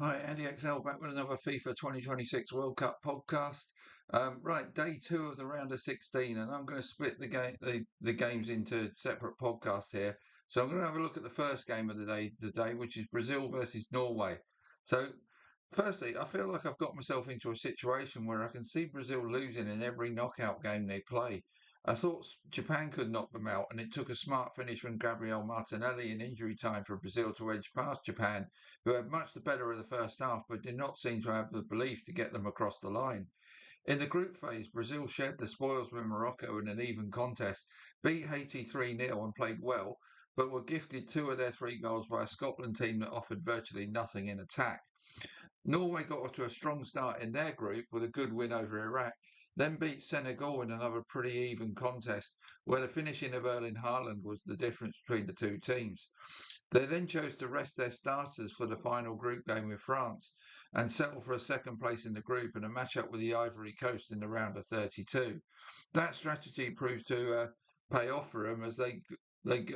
Hi, Andy XL back with another FIFA 2026 World Cup podcast. Right, day two of the round of 16, and I'm going to split the games into separate podcasts here. So I'm going to have a look at the first game of the day today, which is Brazil versus Norway. So, firstly, I feel like I've got myself into a situation where I can see Brazil losing in every knockout game they play. I thought Japan could knock them out, and it took a smart finish from Gabriel Martinelli in injury time for Brazil to edge past Japan, who had much the better of the first half but did not seem to have the belief to get them across the line. In the group phase, Brazil shared the spoils with Morocco in an even contest, beat Haiti 3-0 and played well, but were gifted two of their three goals by a Scotland team that offered virtually nothing in attack. Norway got off to a strong start in their group with a good win over Iraq, then beat Senegal in another pretty even contest, where the finishing of Erling Haaland was the difference between the two teams. They then chose to rest their starters for the final group game with France and settle for a second place in the group and a match-up with the Ivory Coast in the round of 32. That strategy proved to pay off for them as they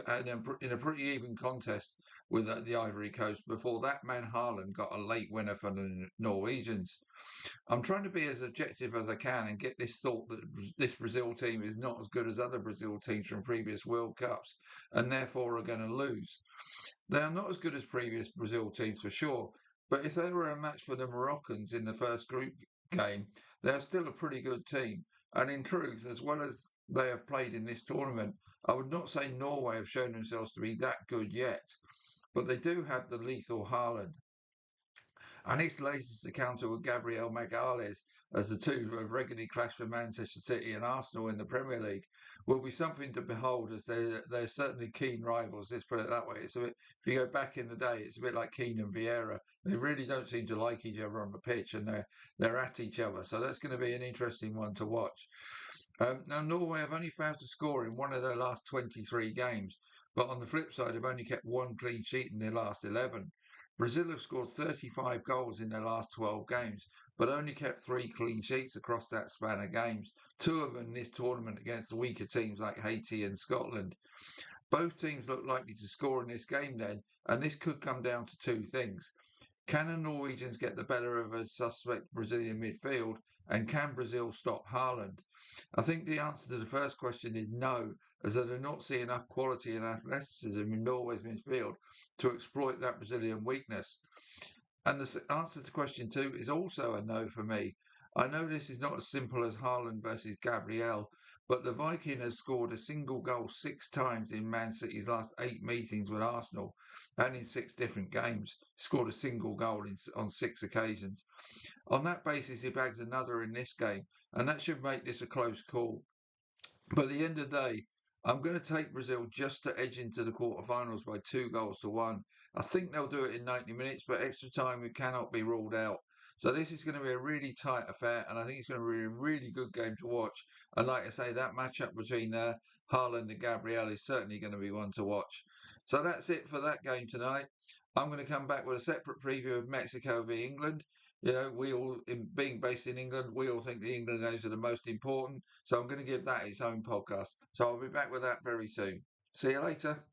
had in a pretty even contest with the Ivory Coast before that man Haaland got a late winner for the Norwegians. I'm trying to be as objective as I can and get this thought that this Brazil team is not as good as other Brazil teams from previous World Cups and therefore are going to lose. They are not as good as previous Brazil teams for sure, but if they were a match for the Moroccans in the first group game, they are still a pretty good team. And in truth, as well as they have played in this tournament, I would not say Norway have shown themselves to be that good yet, but they do have the lethal Haaland. And his latest encounter with Gabriel Magalhaes, as the two have regularly clashed for Manchester City and Arsenal in the Premier League, will be something to behold as they're certainly keen rivals. Let's put it that way. It's a bit, if you go back in the day, it's a bit like Keane and Vieira. They really don't seem to like each other on the pitch, and they're at each other. So that's going to be an interesting one to watch. Now, Norway have only failed to score in one of their last 23 games, but on the flip side, have only kept one clean sheet in their last 11. Brazil have scored 35 goals in their last 12 games, but only kept three clean sheets across that span of games, two of them in this tournament against the weaker teams like Haiti and Scotland. Both teams look likely to score in this game then, and this could come down to two things. Can the Norwegians get the better of a suspect Brazilian midfield, and can Brazil stop Haaland? I think the answer to the first question is no, as I do not see enough quality and athleticism in Norway's midfield to exploit that Brazilian weakness. And the answer to question two is also a no for me. I know this is not as simple as Haaland versus Gabriel, but the Viking has scored a single goal 6 times in Man City's last 8 meetings with Arsenal and in 6 different games. Scored a single goal on 6 occasions. On that basis, he bags another in this game, and that should make this a close call. But at the end of the day, I'm going to take Brazil just to edge into the quarterfinals by 2 goals to 1. I think they'll do it in 90 minutes, but extra time cannot be ruled out. So this is going to be a really tight affair, and I think it's going to be a really good game to watch. And like I say, that matchup between Haaland and Gabriel is certainly going to be one to watch. So that's it for that game tonight. I'm going to come back with a separate preview of Mexico v England. You know, we all, being based in England, we all think the England games are the most important. So I'm going to give that its own podcast. So I'll be back with that very soon. See you later.